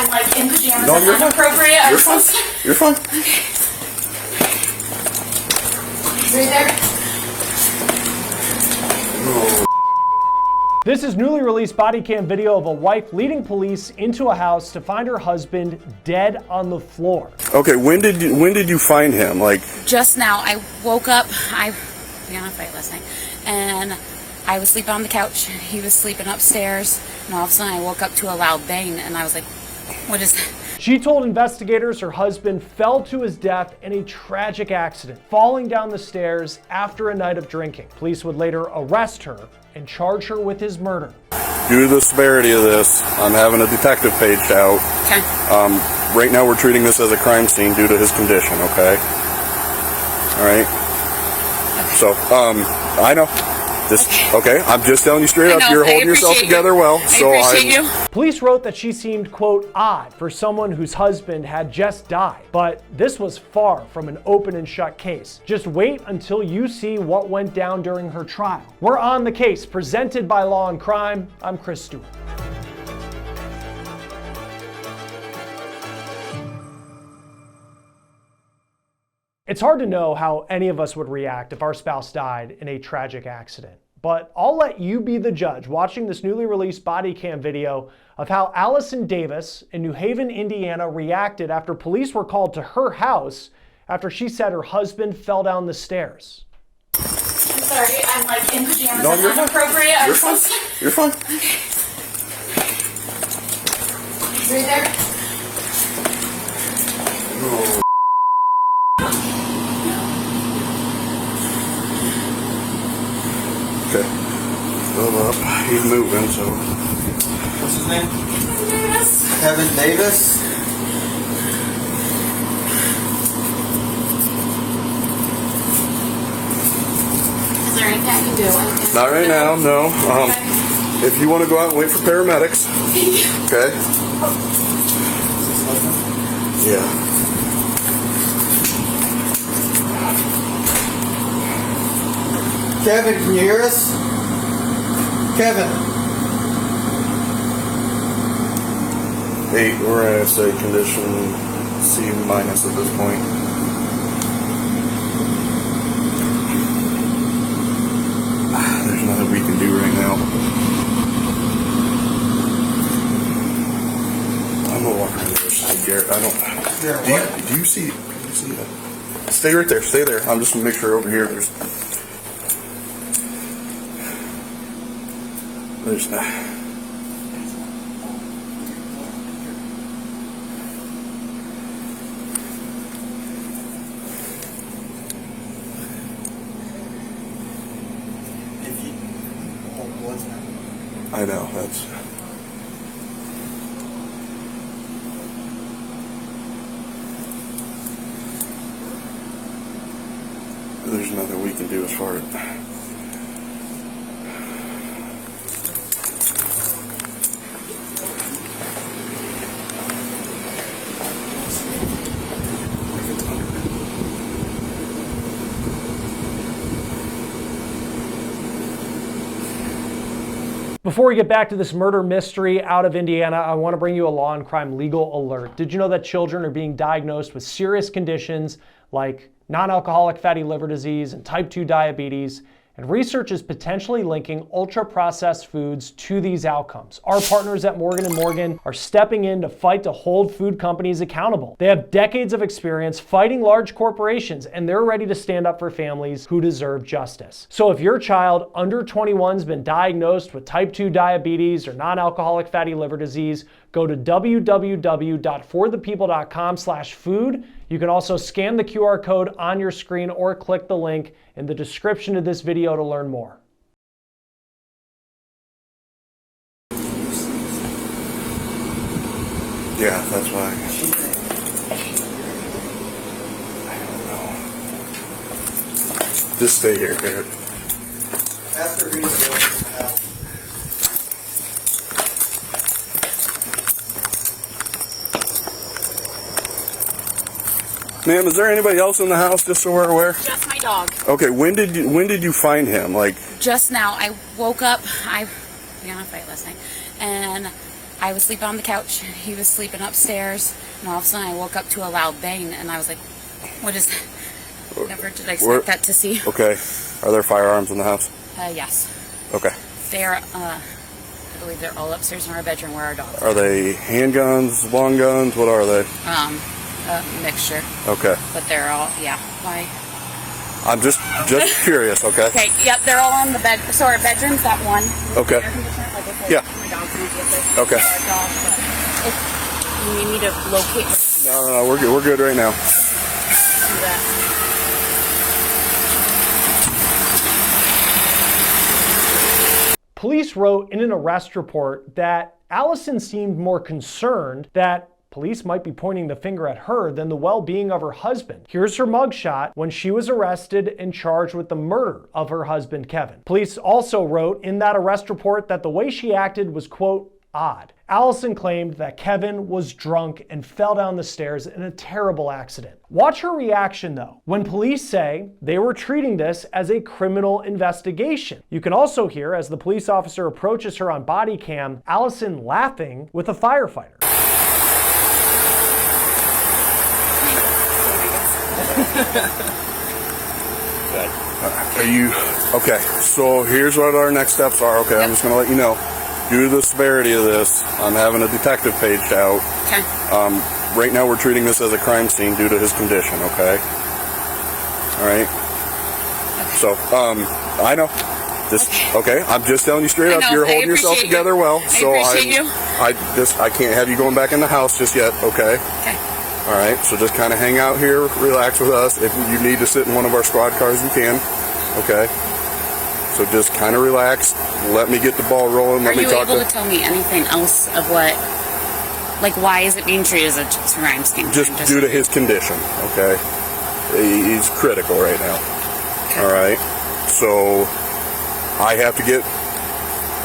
I'm like in pajamas. No, you're inappropriate. You're fine. You're fine. Okay. Right there. This is newly released body cam video of a wife leading police into a house to find her husband dead on the floor. Okay, when did you find him? Like just now. I woke up. I got in a fight last night, and I was sleeping on the couch. He was sleeping upstairs, and all of a sudden I woke up to a loud bang, and I was like, "What is that?" She told investigators her husband fell to his death in a tragic accident, falling down the stairs after a night of drinking. Police would later arrest her and charge her with his murder. Due to the severity of this, I'm having a detective paged out. Okay. Right now we're treating this as a crime scene due to his condition, okay? All right? Okay. So, I know. Okay, I'm just telling you straight up, you're holding yourself together well. I appreciate you. Police wrote that she seemed, quote, odd for someone whose husband had just died. But this was far from an open and shut case. Just wait until you see what went down during her trial. We're on the case, presented by Law & Crime. I'm Chris Stewart. It's hard to know how any of us would react if our spouse died in a tragic accident, but I'll let you be the judge watching this newly released body cam video of how Alison Davis in New Haven, Indiana reacted after police were called to her house after she said her husband fell down the stairs. I'm sorry, I'm like in pajamas. No, you're inappropriate. You're fine. You're fine. Okay. Right there. Oh. Okay. Fill up. He's moving, so. What's his name? Davis. Kevin Davis. Is there anything I can do? Not right now, no. If you want to go out and wait for paramedics. Okay. Yeah. Kevin, can you hear us? Kevin. 8, we're at say condition C- at this point. There's nothing we can do right now. I'm gonna walk around the other side, Garrett. I don't. Do you see that? Stay right there. Stay there. I'm just gonna make sure over here there's not. I know, that's. There's nothing we can do as far as. Before we get back to this murder mystery out of Indiana, I want to bring you a Law & Crime legal alert. Did you know that children are being diagnosed with serious conditions like non-alcoholic fatty liver disease and type 2 diabetes? And research is potentially linking ultra-processed foods to these outcomes. Our partners at Morgan & Morgan are stepping in to fight to hold food companies accountable. They have decades of experience fighting large corporations, and they're ready to stand up for families who deserve justice. So if your child under 21 has been diagnosed with type 2 diabetes or non-alcoholic fatty liver disease, go to www.forthepeople.com/food. You can also scan the QR code on your screen or click the link in the description of this video to learn more. Yeah, that's why. I don't know. Just stay here, Garrett. After reading Ma'am, is there anybody else in the house, just so we're aware? Just my dog. Okay, when did you find him? Like just now. I woke up. I got in a fight last night, and I was sleeping on the couch. He was sleeping upstairs, and all of a sudden I woke up to a loud bang, and I was like, what is that? Never did I expect that to see. Okay. Are there firearms in the house? Yes. Okay. They're, I believe they're all upstairs in our bedroom where our dogs Are they handguns, long guns? What are they? A mixture. Okay. But they're all, yeah. Why? I'm just curious, okay? Okay, yep, they're all in the bed. So our bedroom's that one. Okay. Air conditioner, like I said, Yeah. my dog's gonna get this. Okay. Our dog, but if you need me to locate No, we're good. We're good right now. do that. Police wrote in an arrest report that Alison seemed more concerned that police might be pointing the finger at her than the well-being of her husband. Here's her mugshot when she was arrested and charged with the murder of her husband, Kevin. Police also wrote in that arrest report that the way she acted was, quote, odd. Alison claimed that Kevin was drunk and fell down the stairs in a terrible accident. Watch her reaction though, when police say they were treating this as a criminal investigation. You can also hear, as the police officer approaches her on body cam, Alison laughing with a firefighter. Are you okay? So here's what our next steps are. Okay, I'm just going to let you know. Due to the severity of this, I'm having a detective paged out. Okay. Right now, we're treating this as a crime scene due to his condition. Okay. All right. Okay. So, I know. This okay. I'm just telling you straight up. You're holding yourself together well. So I can't have you going back in the house just yet. Okay. Okay. All right. So just kind of hang out here, relax with us. If you need to sit in one of our squad cars, you can. Okay. So just kind of relax. Let me get the ball rolling. Are you able to tell me anything else of what, like, why is it being treated as a crime scene? Just due to his condition, okay? He's critical right now. Okay. All right? So I have to get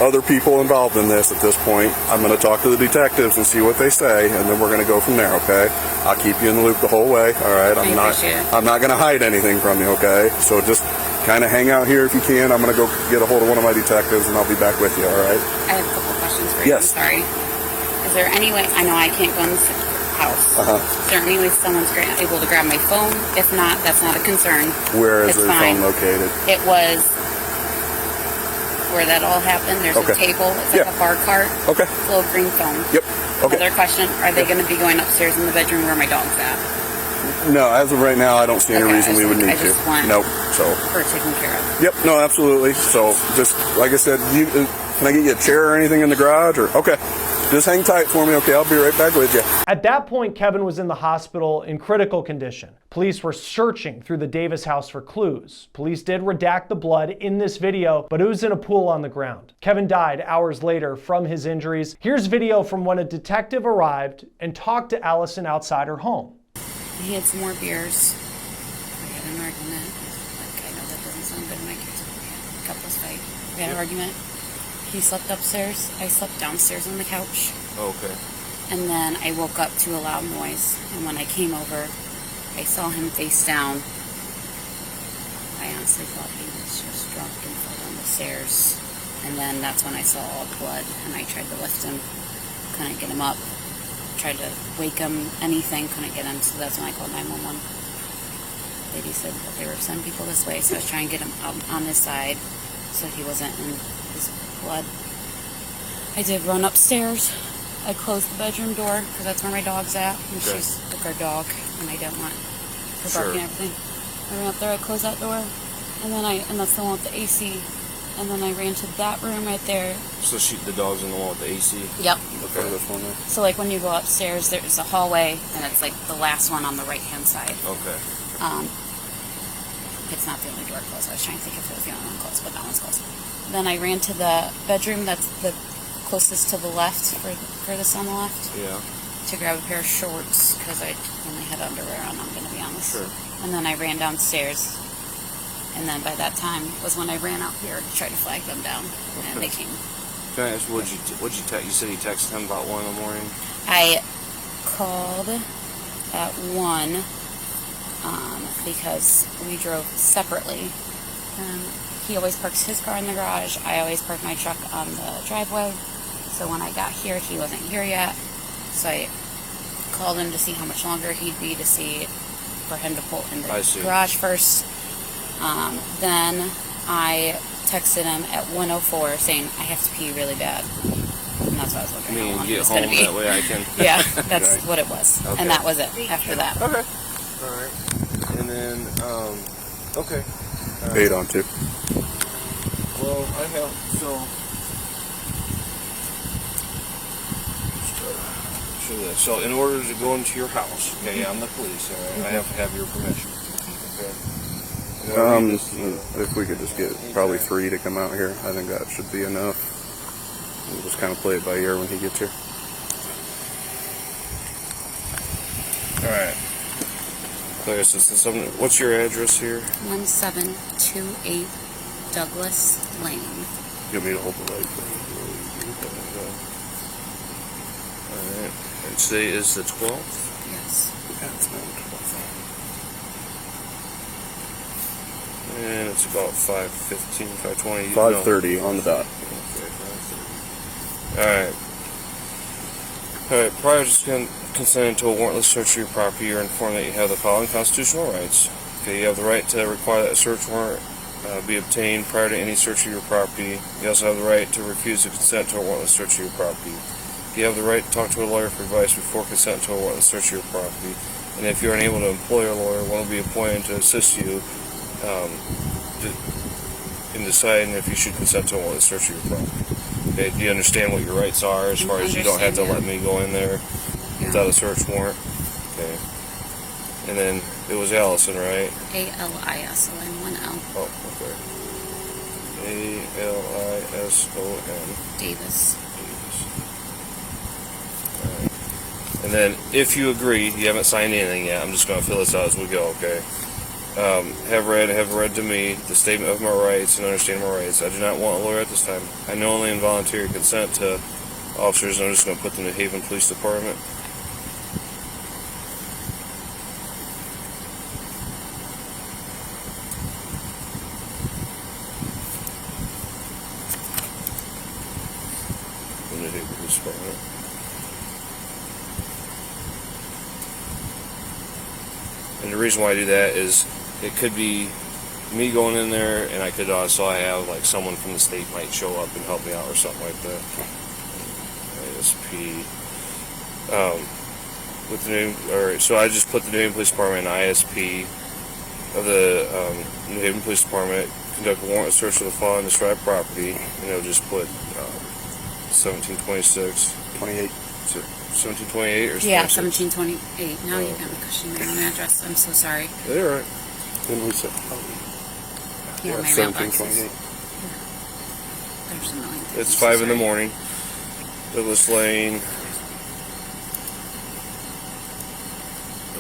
other people involved in this at this point. I'm going to talk to the detectives and see what they say, and then we're going to go from there, okay? I'll keep you in the loop the whole way, all right? I'm not going to hide anything from you, okay? So just kind of hang out here if you can. I'm going to go get a hold of one of my detectives, and I'll be back with you, all right? I have a couple questions for you. Yes. I'm sorry. Is there any way, I know I can't go in the house. Is there any way someone's able to grab my phone? If not, that's not a concern. Where is your phone located? It was where that all happened. There's a table. It's like a bar cart. Okay. It's a little green phone. Yep. Okay. Another question, are they going to be going upstairs in the bedroom where my dog's at? No, as of right now, I don't see any reason we would need to. Nope. So. For taken care of. Yep. No, absolutely. So, just like I said, can I get you a chair or anything in the garage? Or okay, just hang tight for me. Okay, I'll be right back with you. At that point, Kevin was in the hospital in critical condition. Police were searching through the Davis house for clues. Police did redact the blood in this video, but it was in a pool on the ground. Kevin died hours later from his injuries. Here's video from when a detective arrived and talked to Alison outside her home. He had some more beers. We had an argument. Like, I know that doesn't sound good in my case, but we had a couples fight. We had an argument. He slept upstairs. I slept downstairs on the couch. Okay. And then I woke up to a loud noise. And when I came over, I saw him face down. I honestly thought he was just drunk and fell down the stairs. And then that's when I saw all the blood. And I tried to lift him. Couldn't get him up. Tried to wake him, anything, couldn't get him, so that's when I called 911. Lady said that they were sending people this way, so I was trying to get him up on his side so he wasn't in his blood. I did run upstairs. I closed the bedroom door because that's where my dog's at, and she's like our dog, and I didn't want her barking and everything. I ran up there, I closed that door, and then and that's the one with the AC. And then I ran to that room right there. So the dog's in the one with the AC? Yep. Okay. This one there? So like when you go upstairs, there's a hallway, and it's like the last one on the right-hand side. Okay. It's not the only door closed. I was trying to think if it was the only one closed, but that one's closed. Then I ran to the bedroom that's the closest to the left, furthest on the left. Yeah. To grab a pair of shorts, because I only had underwear on, I'm going to be honest. Sure. And then I ran downstairs. And then by that time was when I ran out here to try to flag them down, and they came. Can I ask, what'd you text? You said you texted him about 1 in the morning? I called at 1 because we drove separately. He always parks his car in the garage. I always park my truck on the driveway. So when I got here, he wasn't here yet. So I called him to see how much longer he'd be, to see for him to pull in the garage first. Then I texted him at 1:04 saying, I have to pee really bad. And that's what I was wondering how long it was going to be. That way I can... Yeah, that's Right. what it was. Okay. And that was it after that. Okay. All right. And then, okay. 8 on 2. Well, I have, so in order to go into your house, okay, I'm the police, all right, I have to have your permission, okay? If we could just get probably 3 to come out here, I think that should be enough. We'll just kind of play it by ear when he gets here. All right. What's your address here? 1728 Douglas Lane. You want me to hold the light? All right. And today is the 12th? Yes. Yeah, it's not 12. And it's about 5:15, 5:20. 5:30 on the dot. Okay, 5:30. Alright. Alright, prior to consenting to a warrantless search of your property, you're informed that you have the following constitutional rights. Okay, you have the right to require that a search warrant be obtained prior to any search of your property. You also have the right to refuse to consent to a warrantless search of your property. You have the right to talk to a lawyer for advice before consent to a warrantless search of your property. And if you're unable to employ a lawyer, one will be appointed to assist you in deciding if you should consent to a warrantless search of your property. Okay, do you understand what your rights are as far as you don't have to let me go in there without a search warrant? Okay. And then it was Allison, right? A-L-I-S-O-N, 1L. Oh, okay. A-L-I-S-O-N. Davis. Alright. And then, if you agree, you haven't signed anything yet, I'm just going to fill this out as we go, okay? Have read to me the statement of my rights and understand my rights. I do not want a lawyer at this time. I knowingly and voluntarily consent to officers, and I'm just going to put the New Haven Police Department. The New Haven Police Department. And the reason why I do that is it could be me going in there, and I could also have like someone from the state might show up and help me out or something like that. ISP. With the new, or so I just put the New Haven Police Department and ISP of the New Haven Police Department conduct a warrantless search of the following described property, and it'll just put 1726. 28. 1728 or 'Yeah, 1728. 1728. Now you got me questioning my own address. I'm so sorry. Yeah, all right. Didn't we say? Yeah, my 1728. There's a million things. It's 5 in the morning. Douglas Lane.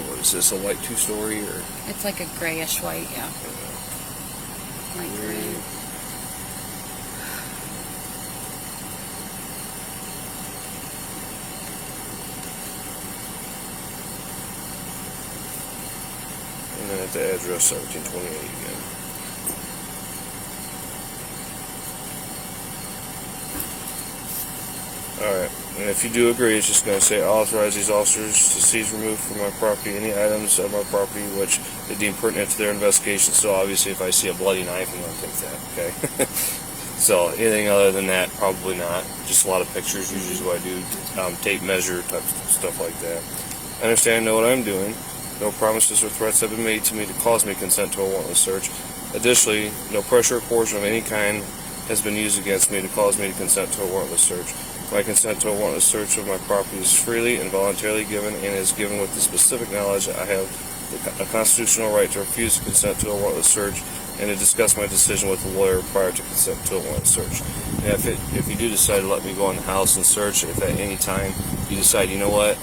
What is this, a white 2-story or? It's like a grayish white, yeah. Light gray. And then at the address 1728 again. Alright, and if you do agree, it's just going to say, authorize these officers to seize, remove from my property any items of my property which they deem pertinent to their investigation. So obviously if I see a bloody knife, I'm going to take that, okay? So anything other than that, probably not. Just a lot of pictures, usually is what I do, tape measure, type stuff like that. I understand and know what I'm doing. No promises or threats have been made to me to cause me consent to a warrantless search. Additionally, no pressure or coercion of any kind has been used against me to cause me to consent to a warrantless search. My consent to a warrantless search of my property is freely and voluntarily given, and is given with the specific knowledge that I have a constitutional right to refuse to consent to a warrantless search and to discuss my decision with the lawyer prior to consent to a warrantless search. And if you do decide to let me go in the house and search, if at any time you decide, you know what,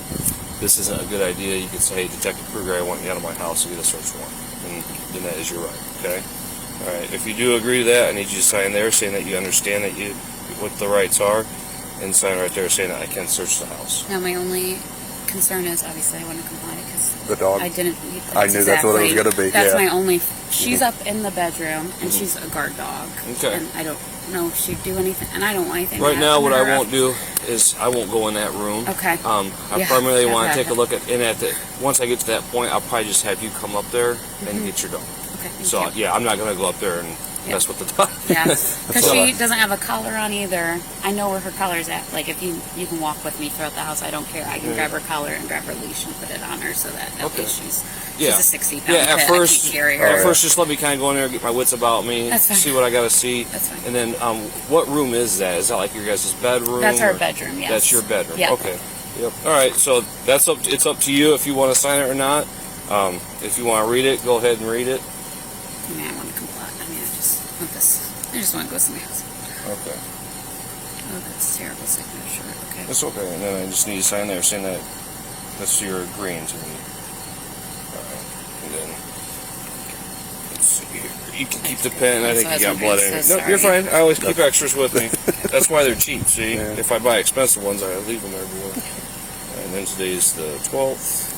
this isn't a good idea, you can say, hey, Detective Kruger, I want you out of my house and get a search warrant. And then that is your right, okay? Alright, if you do agree to that, I need you to sign there saying that you understand that what the rights are, and sign right there saying that I can search the house. Now, my only concern is, obviously, I want to comply because The dog? I didn't. I knew that's what it was going to be. That's yeah. my only. She's up in the bedroom, and she's a guard dog. Okay. And I don't. know if she'd do anything, and I don't want anything. Right to now, happen what to I her. won't do is I won't go in that room. Okay. I Yeah, primarily I've want to had take a that. look at, and at the, once I get to that point, I'll probably just have you come up there and get your dog. Okay. Thank So, you. yeah, I'm not going to go up there and mess with the dog. Yeah, because all she right. doesn't have a collar on either. I know where her collar's at. Like, if you can walk with me throughout the house, I don't care. I can grab her collar and grab her leash and put it on her so that at Okay. least she's Yeah. a 60-pound Yeah, at pit. first, I can't carry her. at first, just let me kind of go in there, get my wits about me, That's fine. see what I got to see. That's fine. And then, what room is that? Is that like your guys' bedroom? That's our or- bedroom, yes. That's your bedroom. Yeah. Okay. Yep. All right. So that's up. It's up to you if you want to sign it or not. If you want to read it, go ahead and read it. I mean, I want to comply. I mean, I just want this. I just want to go somewhere else. Okay. Oh, that's a terrible signature. Okay. That's okay. And then I just need to sign there saying that that's you're agreeing to me. All right. And then let's see here. You can keep the pen. I think you got blood in it. So No, you're sorry. fine. I always keep extras with me. That's why they're cheap. See, if I buy expensive ones, I leave them everywhere. And then today's the 12th,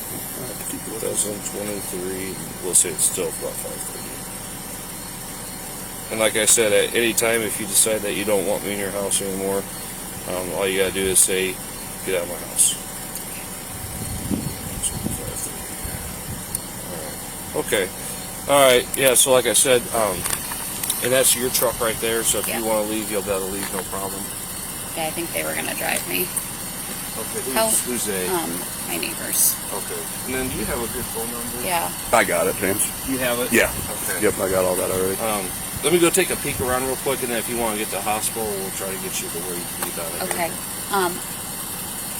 2023. We'll say it's still about 5:30. And like I said, at any time, if you decide that you don't want me in your house anymore, all you gotta do is say, "Get out of my house." Okay. All right. Yeah. So like I said, and that's your truck right there. So if Yeah. you want to leave, you'll be able to leave, no problem. Yeah, I think they were gonna drive me. Okay. How- Who's they? My neighbors. Okay. And then do you have a good phone number? Yeah. I got it, James. You have it? Yeah. Okay. Yep, I got all that already. Let me go take a peek around real quick, and then if you want to get to the hospital, we'll try to get you to where you can get out of Okay. here.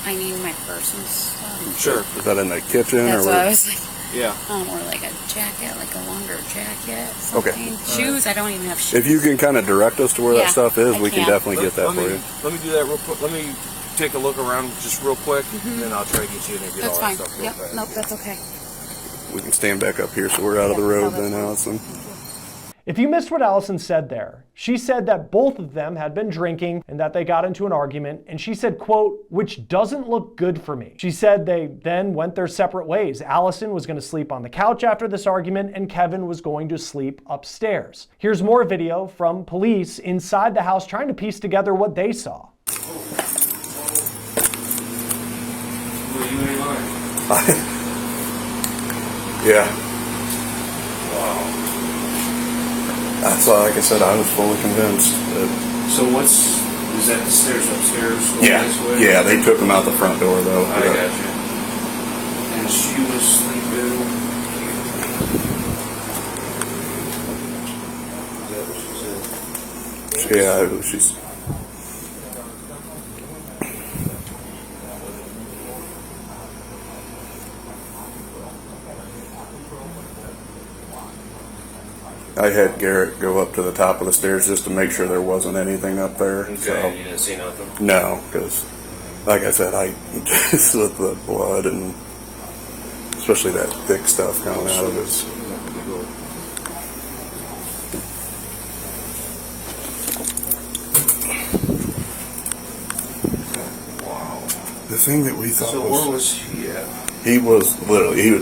I need my purse and stuff. Sure. Is that in the kitchen That's or what I where? was like. Yeah. Or like a jacket, like a longer jacket. Okay. Something. Shoes. I don't even have shoes. If you can kind of direct us to where Yeah, that stuff is, I we can can. definitely get that let for me, you. Let me do that real quick. Let me take a look around just real quick, and then I'll try to get you in and get That's all fine. that stuff real Yep. fast. Nope. That's okay. We can stand back up here so we're out of the road that's then, fine. Allison. If you missed what Allison said there, she said that both of them had been drinking and that they got into an argument, and she said, quote, "which doesn't look good for me." She said they then went their separate ways. Allison was going to sleep on the couch after this argument, and Kevin was going to sleep upstairs. Here's more video from police inside the house trying to piece together what they saw. Yeah. That's why, like I said, I was fully convinced. So is that the stairs upstairs? Going Yeah, this way? yeah, they took him out the front door though. I Yeah. got you. And she was sleeping. Is that what she said? Yeah, she's. I had Garrett go up to the top of the stairs just to make sure there wasn't anything up there. Okay, So you didn't see nothing? no, because like I said, I just with the blood and especially that thick stuff coming out of his. The thing that we thought So was where was he at? he was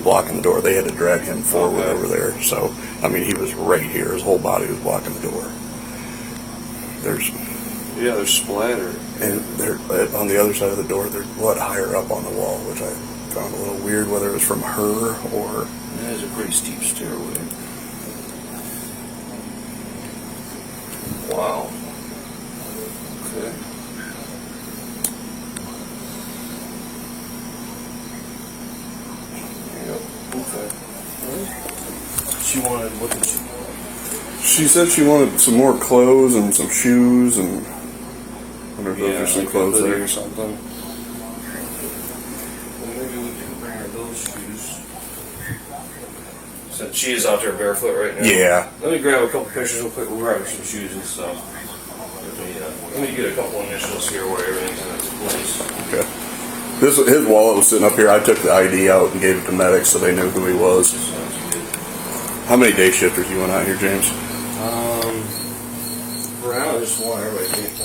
blocking the door. They had to drag him forward over there. So I mean, he was right here. His whole body was blocking the door. There's splatter. And there on the other side of the door, there's blood higher up on the wall, which I found a little weird. Whether it was from her or That is a pretty steep stairway. Wow. Okay. Yep. Okay. She wanted, what did she want? she said she wanted some more clothes and some shoes and I wonder if those are some like a clothes hoodie there. or something. Well, maybe we can bring her those shoes. Since she is out there barefoot right now. Yeah. Let me grab a couple pictures real quick. We'll grab her some shoes and stuff. Let me get a couple initials here where everything's in its place. Okay. His wallet was sitting up here. I took the ID out and gave it to medics so they knew who he was. How many day shifters you went out here, James? For now, I just want everybody to think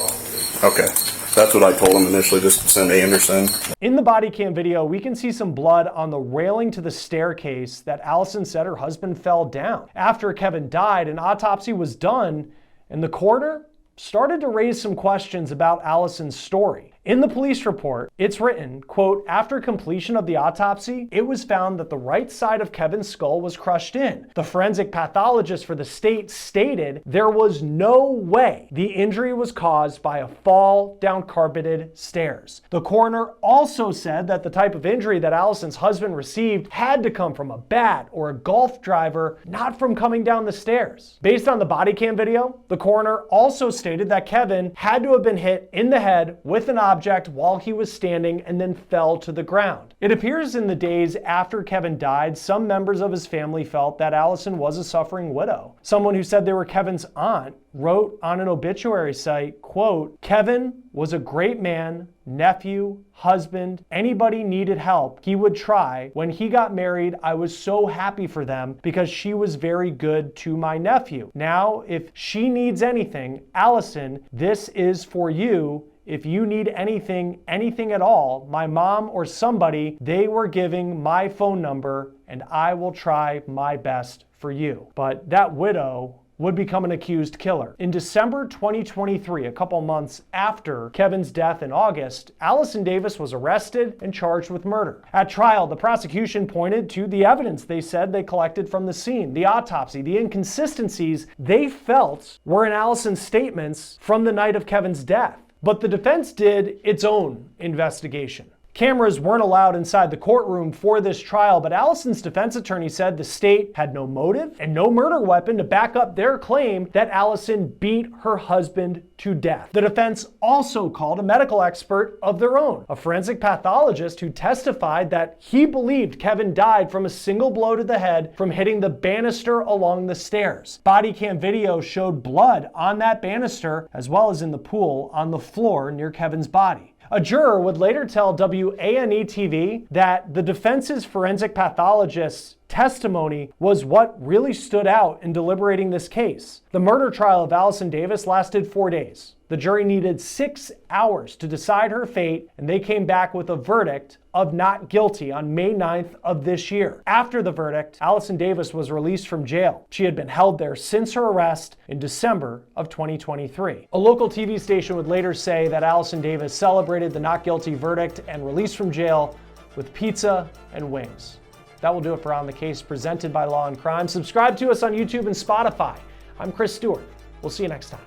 well. Okay. That's what I told him initially, just to send Anderson. In the body cam video, we can see some blood on the railing to the staircase that Allison said her husband fell down. After Kevin died, an autopsy was done, and the coroner started to raise some questions about Alison's story. In the police report, it's written, quote, after completion of the autopsy, it was found that the right side of Kevin's skull was crushed in. The forensic pathologist for the state stated there was no way the injury was caused by a fall down carpeted stairs. The coroner also said that the type of injury that Alison's husband received had to come from a bat or a golf driver, not from coming down the stairs. Based on the body cam video, the coroner also stated that Kevin had to have been hit in the head with an object while he was standing and then fell to the ground. It appears in the days after Kevin died, some members of his family felt that Alison was a suffering widow. Someone who said they were Kevin's aunt wrote on an obituary site, quote, Kevin was a great man, nephew, husband, anybody needed help, he would try. When he got married, I was so happy for them because she was very good to my nephew. Now, if she needs anything, Alison, this is for you. If you need anything at all, my mom or somebody, they were giving my phone number and I will try my best for you. But that widow would become an accused killer. In December 2023, a couple months after Kevin's death in August, Alison Davis was arrested and charged with murder. At trial, the prosecution pointed to the evidence they said they collected from the scene, the autopsy, the inconsistencies they felt were in Alison's statements from the night of Kevin's death. But the defense did its own investigation. Cameras weren't allowed inside the courtroom for this trial, but Alison's defense attorney said the state had no motive and no murder weapon to back up their claim that Alison beat her husband to death. The defense also called a medical expert of their own, a forensic pathologist who testified that he believed Kevin died from a single blow to the head from hitting the banister along the stairs. Body cam video showed blood on that banister as well as in the pool on the floor near Kevin's body. A juror would later tell WANE-TV that the defense's forensic pathologist's testimony was what really stood out in deliberating this case. The murder trial of Alison Davis lasted 4 days. The jury needed 6 hours to decide her fate, and they came back with a verdict of not guilty on May 9th of this year. After the verdict, Alison Davis was released from jail. She had been held there since her arrest in December of 2023. A local TV station would later say that Alison Davis celebrated the not guilty verdict and release from jail with pizza and wings. That will do it for On the Case, presented by Law&Crime. Subscribe to us on YouTube and Spotify. I'm Chris Stewart. We'll see you next time.